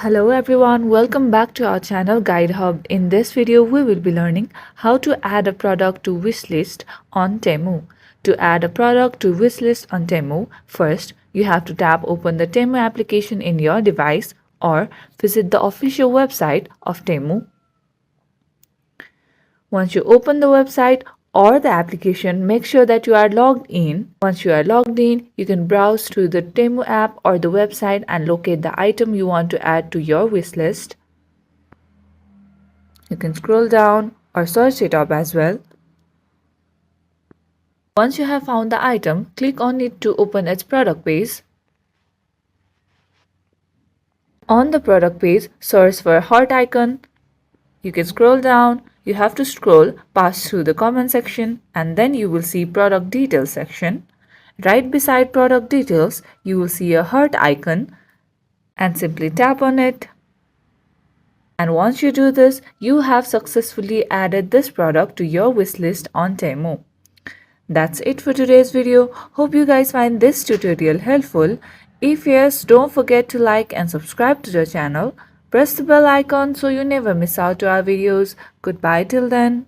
Hello everyone, welcome back to our channel Guide Hub. In this video, we will be learning how to add a product to wishlist on Temu. To add a product to wishlist on Temu, first you have to tap open the Temu application in your device or visit the official website of Temu. Once you open the website or the application, make sure that you are logged in. Once you are logged in, you can browse through the Temu app or the website and locate the item you want to add to your wish list. You can scroll down or search it up as well. Once you have found the item, click on it to open its product page. On the product page, search for a heart icon. You can scroll down. You have to scroll past through the comment section and then you will see product details section. Right beside product details, you will see a heart icon and simply tap on it. And once you do this, you have successfully added this product to your wishlist on Temu. That's it for today's video. Hope you guys find this tutorial helpful. If yes, don't forget to like and subscribe to the channel. Press the bell icon so you never miss out to our videos. Goodbye till then.